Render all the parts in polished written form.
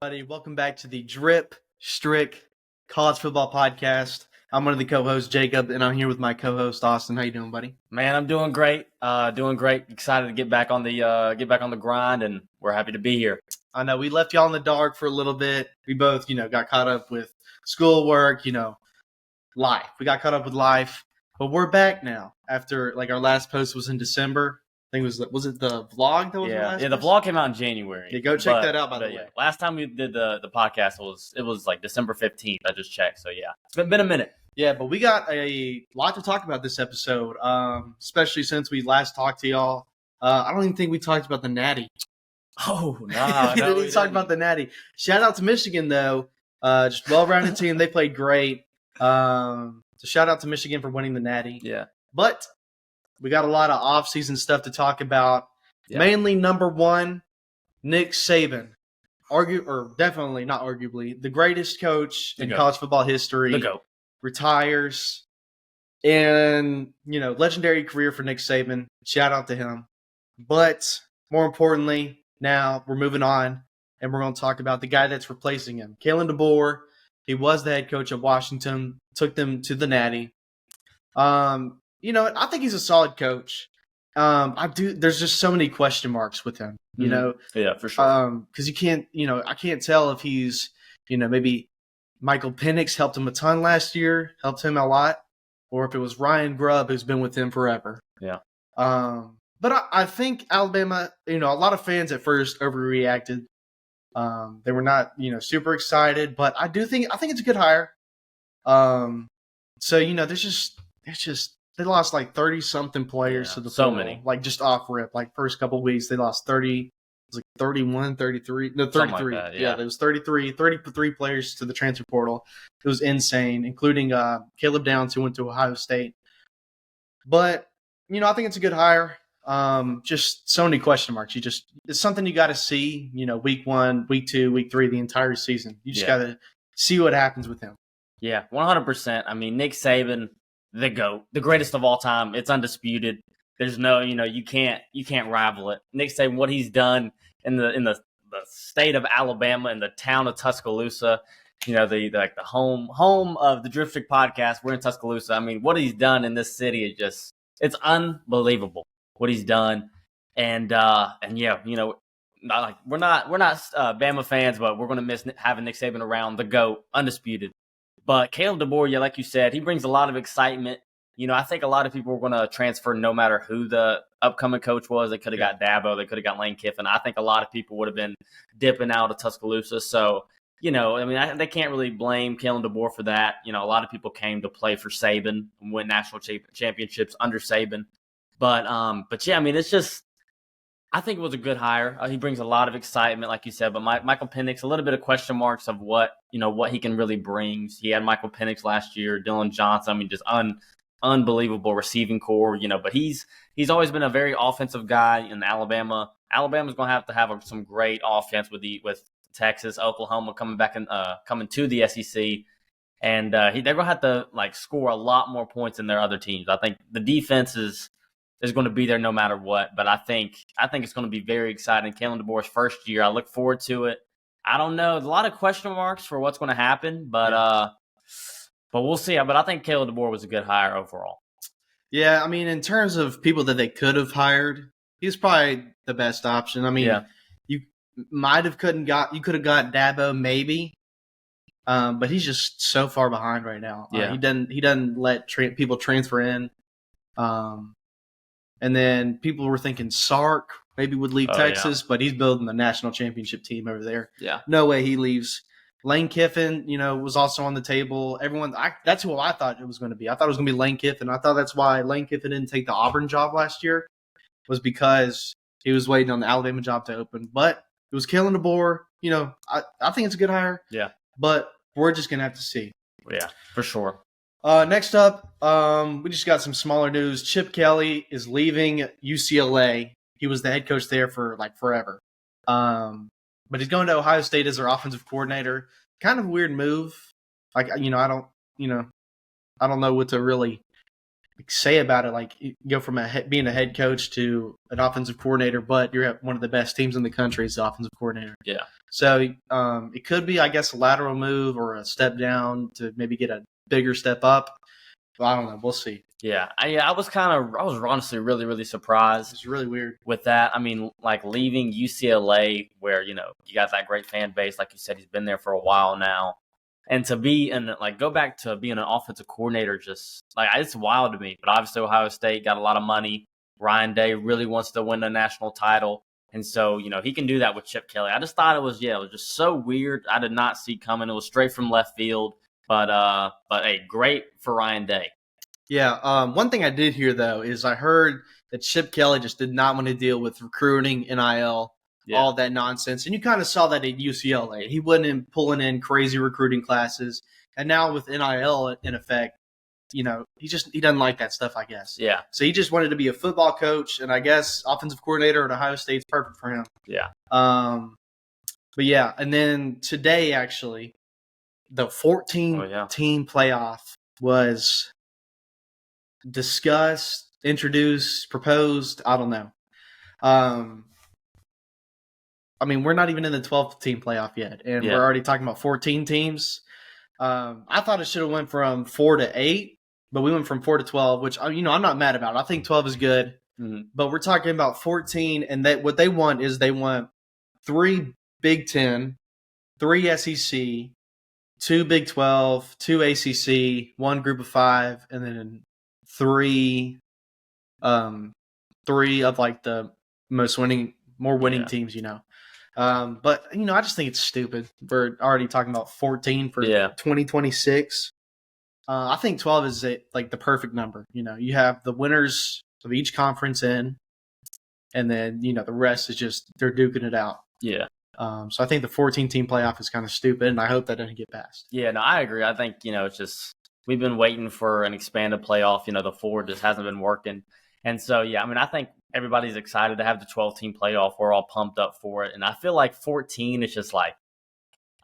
Buddy, welcome back to the Dripp Strick College Football Podcast. I'm one of the co-hosts, Jacob, and I'm here with my co-host, Austin. How you doing, buddy? Man, I'm doing great. Excited to get back on the grind, and we're happy to be here. I know we left y'all in the dark for a little bit. We both, got caught up with schoolwork, life. We got caught up with life, but we're back now. After our last post was in December. I think was it the vlog that was the vlog came out in January. Yeah, go check that out, by the way. Last time we did the podcast was like December 15th. I just checked, so yeah, it's been a minute. Yeah, but we got a lot to talk about this episode, especially since we last talked to y'all. I don't even think we talked about the Natty. Oh, no. We didn't talk about the Natty. Shout out to Michigan, though. Just well-rounded team. They played great. So shout out to Michigan for winning the Natty. Yeah. But we got a lot of off-season stuff to talk about. Yeah. Mainly, number one, Nick Saban. Definitely, not arguably, the greatest coach in college football history. The GOAT. Retires. And, legendary career for Nick Saban. Shout out to him. But more importantly, now we're moving on, and we're going to talk about the guy that's replacing him. Kalen DeBoer. He was the head coach of Washington, took them to the Natty. I think he's a solid coach. There's just so many question marks with him, Yeah, for sure. Because you can't, I can't tell if he's, maybe Michael Penix helped him a ton last year, helped him a lot, or if it was Ryan Grubb who's been with him forever. Yeah. But I think Alabama, a lot of fans at first overreacted. They were not, super excited, but I think it's a good hire. So there's just they lost like 30-something players to the so portal. many. Like just off rip, like first couple of weeks they lost 30. It was like 31, 33. No, 33. Like that, yeah, there was 33 players to the transfer portal. It was insane, including Caleb Downs, who went to Ohio State. But I think it's a good hire. Just so many question marks. It's something you got to see. Week 1, week 2, week 3, the entire season. You just got to see what happens with him. Yeah, 100%. I mean, Nick Saban, the GOAT, the greatest of all time. It's undisputed. There's no, you can't rival it. Nick Saban, what he's done in the state of Alabama, in the town of Tuscaloosa, the home of the Dripp Strick podcast. We're in Tuscaloosa. I mean, what he's done in this city is it's unbelievable what he's done. And yeah, we're not Bama fans, but we're gonna miss having Nick Saban around, the GOAT, undisputed. But Caleb DeBoer, like you said, he brings a lot of excitement. I think a lot of people were going to transfer no matter who the upcoming coach was. They could have got Dabo. They could have got Lane Kiffin. I think a lot of people would have been dipping out of Tuscaloosa. So, they can't really blame Caleb DeBoer for that. A lot of people came to play for Saban and win national championships under Saban. But yeah, it's just, I think it was a good hire. He brings a lot of excitement, like you said. But Michael Penix, a little bit of question marks of what he can really bring. He had Michael Penix last year, Dylan Johnson. just unbelievable receiving core. But he's always been a very offensive guy in Alabama. Alabama's going to have some great offense with Texas, Oklahoma coming to the SEC, and they're going to have to score a lot more points than their other teams. I think the defense is going to be there no matter what. But I think it's going to be very exciting. Kalen DeBoer's first year. I look forward to it. I don't know. There's a lot of question marks for what's going to happen, but we'll see. But I think Kalen DeBoer was a good hire overall. Yeah, in terms of people that they could have hired, he's probably the best option. You could have got Dabo maybe, but he's just so far behind right now. Yeah. He doesn't let people transfer in. And then people were thinking Sark maybe would leave Texas, but he's building the national championship team over there. Yeah. No way he leaves. Lane Kiffin, was also on the table. That's who I thought it was going to be. I thought it was going to be Lane Kiffin. I thought that's why Lane Kiffin didn't take the Auburn job last year, was because he was waiting on the Alabama job to open. But it was Kalen DeBoer. I think it's a good hire. Yeah. But we're just going to have to see. Yeah, for sure. Next up, we just got some smaller news. Chip Kelly is leaving UCLA. He was the head coach there for forever. But he's going to Ohio State as their offensive coordinator. Kind of a weird move. I don't know what to really say about it. Like you go from being a head coach to an offensive coordinator, but you're at one of the best teams in the country as the offensive coordinator. Yeah. So it could be, I guess, a lateral move or a step down to maybe get a bigger step up. But I don't know. We'll see. Yeah. I was honestly really, really surprised. It's really weird with that. I mean, like leaving UCLA where, you got that great fan base. Like you said, he's been there for a while now. And to be go back to being an offensive coordinator, just like it's wild to me. But obviously, Ohio State got a lot of money. Ryan Day really wants to win a national title. And so, he can do that with Chip Kelly. I just thought it was just so weird. I did not see coming. It was straight from left field. But hey, great for Ryan Day. Yeah. One thing I did hear, though, is I heard that Chip Kelly just did not want to deal with recruiting, NIL, all that nonsense. And you kind of saw that at UCLA. He wasn't pulling in crazy recruiting classes. And now with NIL in effect, he doesn't like that stuff, I guess. Yeah. So he just wanted to be a football coach, and I guess offensive coordinator at Ohio State's perfect for him. Yeah. But yeah, and then today, actually, the 14-team playoff was discussed, introduced, proposed. I don't know. I mean, we're not even in the 12-team playoff yet, and we're already talking about 14 teams. I thought it should have went from 4 to 8, but we went from 4 to 12, which I'm not mad about. I think 12 is good, but we're talking about 14, and what they want is 3 Big 10, 3 SEC, 2 Big 12, 2 ACC, 1 Group of 5, and then 3 of like the more winning teams, But I just think it's stupid. We're already talking about 14 for 2026. I think 12 is the perfect number. You have the winners of each conference in, and then the rest is just they're duking it out. Yeah. So I think the 14-team playoff is kind of stupid, and I hope that doesn't get passed. Yeah, no, I agree. I think it's just we've been waiting for an expanded playoff. The 4 just hasn't been working, and so I think everybody's excited to have the 12-team playoff. We're all pumped up for it. And I feel like 14 is just like,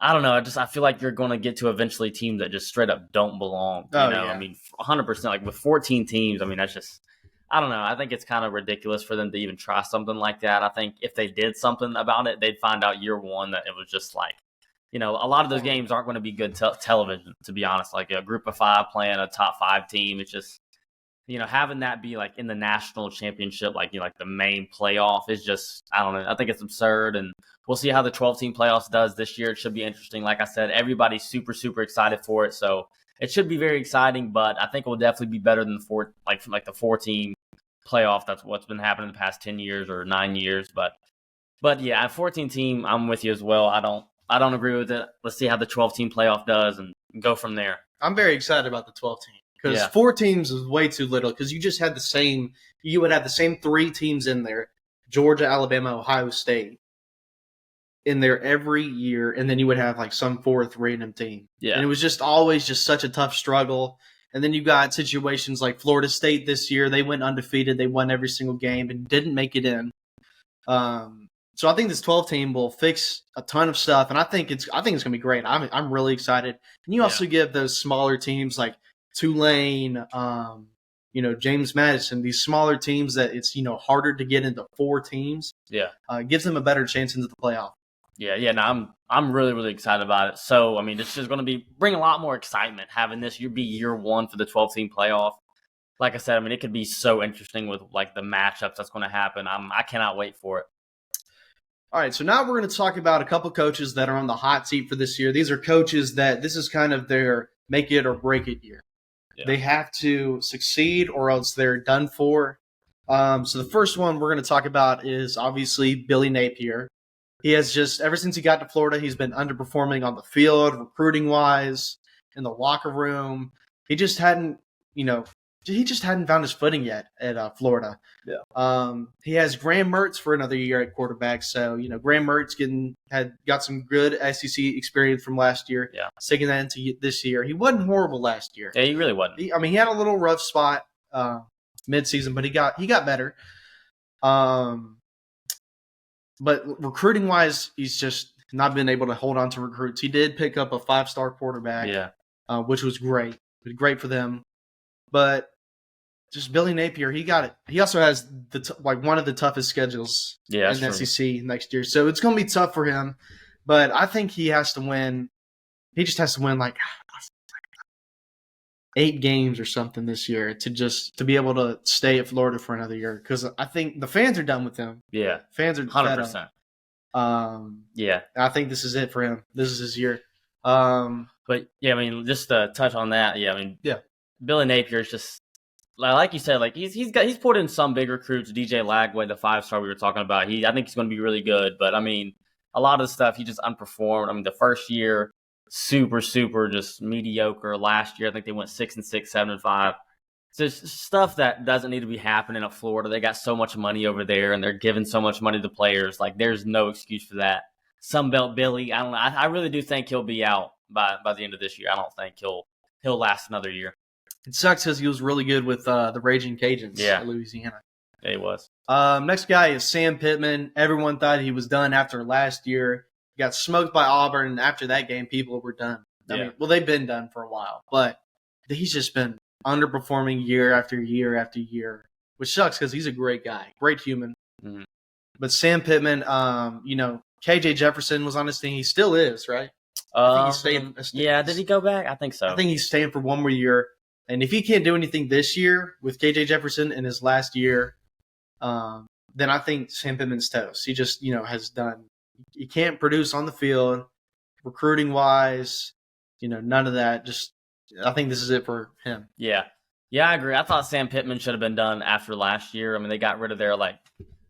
I don't know. I feel like you're going to get to eventually teams that just straight up don't belong. Yeah. I mean, 100%. Like with 14 teams, I mean, that's just, I don't know. I think it's kind of ridiculous for them to even try something like that. I think if they did something about it, they'd find out year one that it was just like, a lot of those games aren't going to be good television, to be honest. Like a group of 5 playing a top 5 team. It's just, having that be like in the national championship, like the main playoff is just, I don't know. I think it's absurd, and we'll see how the 12-team playoffs does this year. It should be interesting. Like I said, everybody's super, super excited for it, so it should be very exciting. But I think it will definitely be better than the 4-team playoff. That's what's been happening the past 10 years or 9 years. But yeah, at 14-team, I'm with you as well. I don't agree with it. Let's see how the 12-team playoff does and go from there. I'm very excited about the 12-team. Because 4 teams is way too little. Because you just had you would have the same 3 teams in there: Georgia, Alabama, Ohio State, in there every year, and then you would have some 4th random team. Yeah, and it was just always just such a tough struggle. And then you got situations like Florida State this year; they went undefeated, they won every single game, and didn't make it in. So I think this 12-team will fix a ton of stuff, and I think it's going to be great. I'm really excited. And you also give those smaller teams like Tulane, James Madison, these smaller teams that it's harder to get into 4 teams. Yeah, gives them a better chance into the playoff. Yeah. No, I'm really, really excited about it. So I mean, it's just going to bring a lot more excitement having this be year 1 for the 12-team playoff. Like I said, I mean, it could be so interesting with the matchups that's going to happen. I cannot wait for it. All right, so now we're going to talk about a couple coaches that are on the hot seat for this year. These are coaches that this is kind of their make it or break it year. Yeah. They have to succeed or else they're done for. So the first one we're going to talk about is obviously Billy Napier. He has just, ever since he got to Florida, he's been underperforming on the field, recruiting-wise, in the locker room. He just hadn't found his footing yet at Florida. Yeah. He has Graham Mertz for another year at quarterback. So, Graham Mertz got some good SEC experience from last year. Yeah. Taking that into this year. He wasn't horrible last year. Yeah, he really wasn't. He had a little rough spot midseason, but he got better. But recruiting-wise, he's just not been able to hold on to recruits. He did pick up a 5-star quarterback, which was great. It was great for them. But just Billy Napier, he got it. He also has one of the toughest schedules in the SEC next year, so it's going to be tough for him. But I think he has to win. He just has to win like 8 games or something this year to be able to stay at Florida for another year. Because I think the fans are done with him. Yeah, fans are 100%. Yeah, I think this is it for him. This is his year. But yeah, I mean, just to touch on that, Billy Napier is just like you said, like he's put in some big recruits. DJ Lagway, the 5-star we were talking about, I think he's going to be really good. But I mean, a lot of the stuff he just unperformed. I mean, the first year, super just mediocre. Last year, I think they went 6-6, 7-5. So it's stuff that doesn't need to be happening at Florida. They got so much money over there, and they're giving so much money to players. Like, there's no excuse for that. Sunbelt Billy, I don't know. I really do think he'll be out by the end of this year. I don't think he'll last another year. It sucks because he was really good with the Raging Cajuns at Louisiana. Yeah, he was. Next guy is Sam Pittman. Everyone thought he was done after last year. He got smoked by Auburn, and after that game, people were done. I mean, they've been done for a while, but he's just been underperforming year after year after year, which sucks because he's a great guy, great human. Mm-hmm. But Sam Pittman, KJ Jefferson was on his team. He still is, right? I think he's staying. Did he go back? I think so. I think he's staying for one more year. And if he can't do anything this year with KJ Jefferson in his last year, then I think Sam Pittman's toast. He just, has done – he can't produce on the field, recruiting-wise, none of that. Just I think this is it for him. Yeah. Yeah, I agree. I thought Sam Pittman should have been done after last year. I mean, they got rid of their, their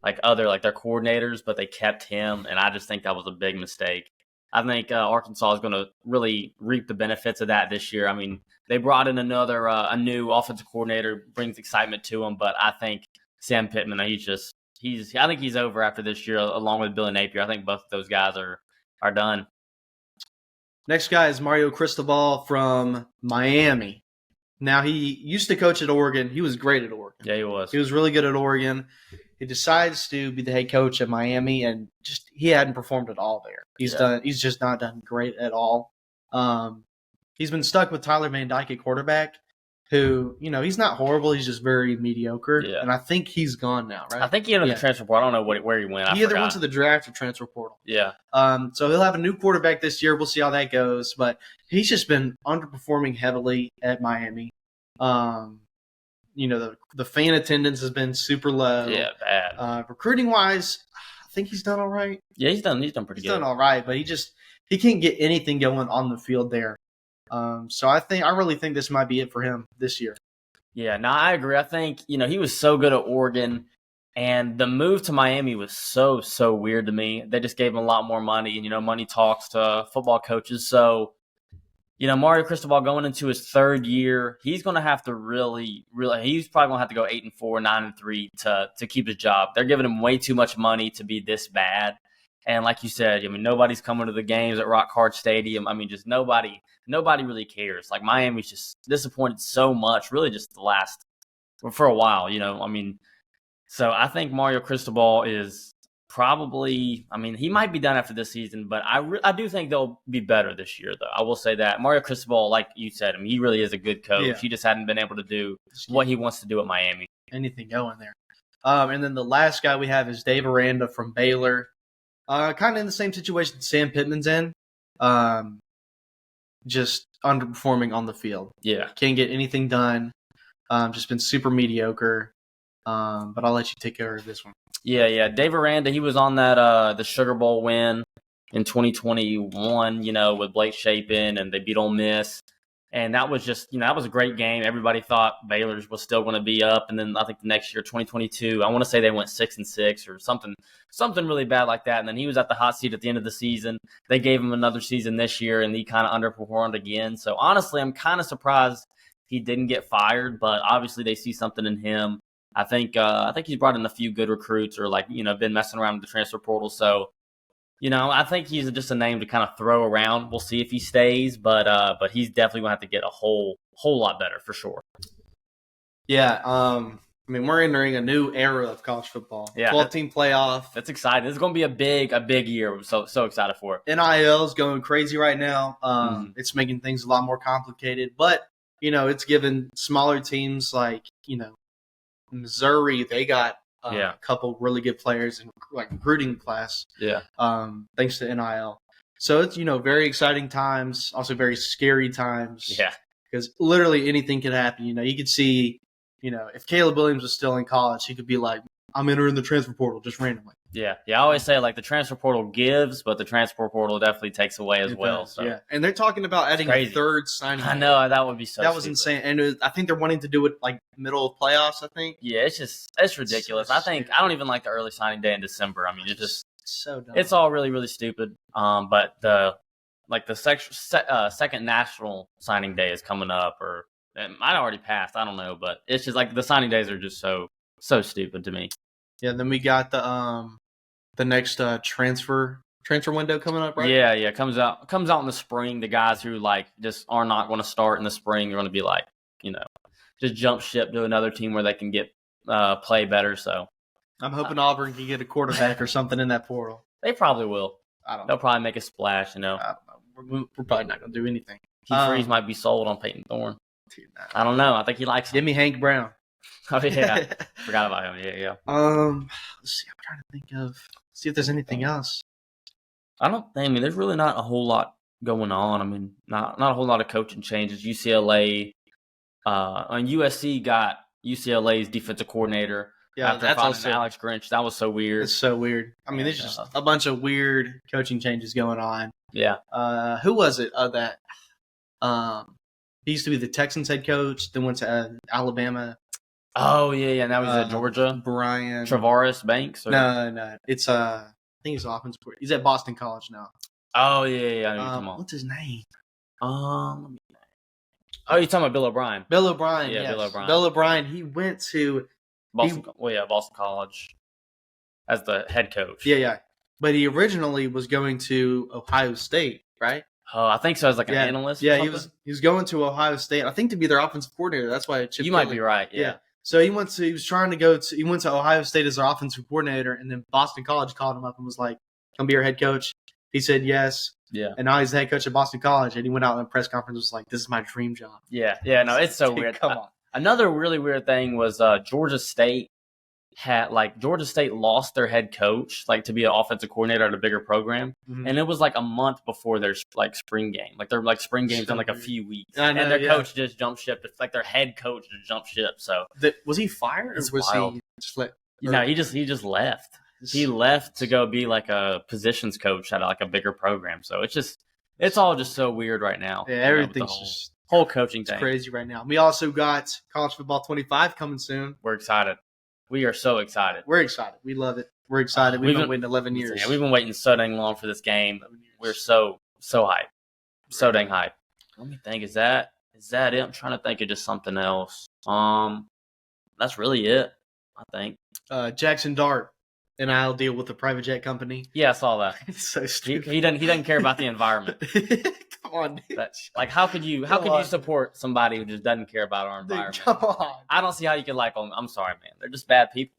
coordinators, but they kept him, and I just think that was a big mistake. I think Arkansas is going to really reap the benefits of that this year. I mean, they brought in a new offensive coordinator, brings excitement to him, but I think Sam Pittman, I think he's over after this year, along with Billy Napier. I think both of those guys are done. Next guy is Mario Cristobal from Miami. Now, he used to coach at Oregon. He was great at Oregon. Yeah, he was. He was really good at Oregon. He decides to be the head coach at Miami, and he hadn't performed at all there. He's just not done great at all. He's been stuck with Tyler Van Dyke at quarterback, who, he's not horrible. He's just very mediocre. Yeah. And I think he's gone now, right? I think he entered the transfer portal. I don't know where he went. He either went to the draft or transfer portal. Yeah. So he'll have a new quarterback this year. We'll see how that goes. But he's just been underperforming heavily at Miami. The fan attendance has been super low. Yeah, bad. Recruiting wise, I think he's done all right. Yeah, he's done pretty good. He's done all right, but he can't get anything going on the field there. So I really think this might be it for him this year. Yeah, no, I agree. I think, he was so good at Oregon, and the move to Miami was so weird to me. They just gave him a lot more money, and, money talks to football coaches. So, Mario Cristobal going into his third year, he's going to have to really, he's probably going to have to go 8-4, 9-3 to keep his job. They're giving him way too much money to be this bad. And like you said, nobody's coming to the games at Rock Hard Stadium. I mean, just nobody really cares. Like, Miami's just disappointed so much, really just for a while, So I think Mario Cristobal is probably, he might be done after this season, but I do think they'll be better this year, though. I will say that. Mario Cristobal, like you said, he really is a good coach. Yeah. He just hadn't been able to do what he wants to do at Miami. Anything going there. And then the last guy we have is Dave Aranda from Baylor. Kind of in the same situation Sam Pittman's in. Just underperforming on the field. Yeah. Can't get anything done. Just been super mediocre. But I'll let you take care of this one. Yeah. Dave Aranda, he was on that the Sugar Bowl win in 2021, with Blake Shapen, and they beat Ole Miss. And that was just, that was a great game. Everybody thought Baylor was still going to be up. And then I think the next year, 2022, I want to say they went 6-6 or something really bad like that. And then he was at the hot seat at the end of the season. They gave him another season this year, and he kind of underperformed again. So honestly, I'm kind of surprised he didn't get fired, but obviously they see something in him. I think he's brought in a few good recruits, or been messing around with the transfer portal. So, I think he's just a name to kind of throw around. We'll see if he stays, but he's definitely going to have to get a whole lot better for sure. Yeah, we're entering a new era of college football. Yeah, 12-team playoff. That's exciting. This is going to be a big year. I'm so excited for it. NIL is going crazy right now. It's making things a lot more complicated, but it's given smaller teams like Missouri, they got Yeah. a couple really good players in like recruiting class. Yeah. Thanks to NIL. So it's very exciting times, also very scary times. Yeah. Because literally anything could happen. You could see, if Caleb Williams was still in college, he could be like, I'm entering the transfer portal just randomly. Yeah. I always say like the transfer portal gives, but the transfer portal definitely takes away as well. So yeah, and they're talking about adding a third signing. I know that would be so. That was insane, and I think they're wanting to do it like middle of playoffs. I think. Yeah, it's ridiculous. I don't even like the early signing day in December. I mean, it's just so dumb. It's all really really stupid. But the second national signing day is coming up, or it might already passed. I don't know, but it's just like the signing days are just so stupid to me. Yeah, then we got the next transfer window coming up, right? Yeah, it comes out in the spring. The guys who like just are not going to start in the spring are going to be like, just jump ship to another team where they can get play better. So I'm hoping Auburn can get a quarterback or something in that portal. They probably will. I don't know. They'll probably make a splash. I don't know. We're probably not going to do anything. Keith Freeze might be sold on Peyton Thorne. Dude, I don't know. I think he likes him. Give me Hank Brown. Oh yeah, forgot about him. Yeah. Let's see. I'm trying to think of. See if there's anything else. I mean, there's really not a whole lot going on. I mean, not a whole lot of coaching changes. UCLA, and USC got UCLA's defensive coordinator. Yeah, after that's finding also Alex Grinch. That was so weird. It's so weird. I mean, there's just a bunch of weird coaching changes going on. Yeah. Who was it that? He used to be the Texans head coach. Then went to Alabama. Oh yeah. Now he's at Georgia. Brian Travaris Banks. Or? No. It's I think he's offensive. He's at Boston College now. Oh yeah. I know you're talking about. What's his name? Oh, you're talking about Bill O'Brien. Bill O'Brien. Yeah, yes. Bill O'Brien. Bill O'Brien. He went to Boston. Boston College as the head coach. Yeah. But he originally was going to Ohio State, right? Oh, I think so. As like an analyst. Yeah, he was going to Ohio State. I think to be their offensive coordinator. That's why it. You might be right. Yeah. So he went to Ohio State as their offensive coordinator, and then Boston College called him up and was like, "Come be your head coach." He said yes. Yeah. And now he's the head coach at Boston College, and he went out in a press conference and was like, "This is my dream job." Yeah. No, it's so weird. Come on. Another really weird thing was Georgia State lost their head coach to be an offensive coordinator at a bigger program, and it was like a month before their spring game. Like their spring games in a few weeks, and their coach just jumped ship. It's like their head coach just jumped ship. So was he fired? It's or was wild. He just let? No, he just left. He left to go be like a positions coach at like a bigger program. So it's all just so weird right now. Yeah, everything's just whole coaching thing. Crazy right now. We also got College Football 25 coming soon. We're excited. We are so excited. We're excited. We love it. We're excited. We've been waiting 11 years. Yeah, we've been waiting so dang long for this game. We're so hyped. So dang hyped. Let me think. Is that it? I'm trying to think of just something else. That's really it, I think. Jackson Dart and I'll deal with the private jet company. Yeah, I saw that. It's so stupid. He doesn't care about the environment. Come on, dude. How could you support somebody who just doesn't care about our environment? Dude, come on. I don't see how you could like them. I'm sorry, man. They're just bad people.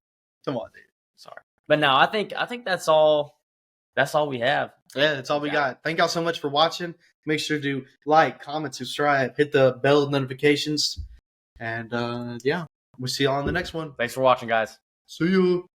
Come on, dude. Sorry. But no, I think that's all we have. Yeah, that's all we got. Thank y'all so much for watching. Make sure to like, comment, subscribe, hit the bell notifications. And we'll see y'all on the next one. Thanks for watching, guys. See you.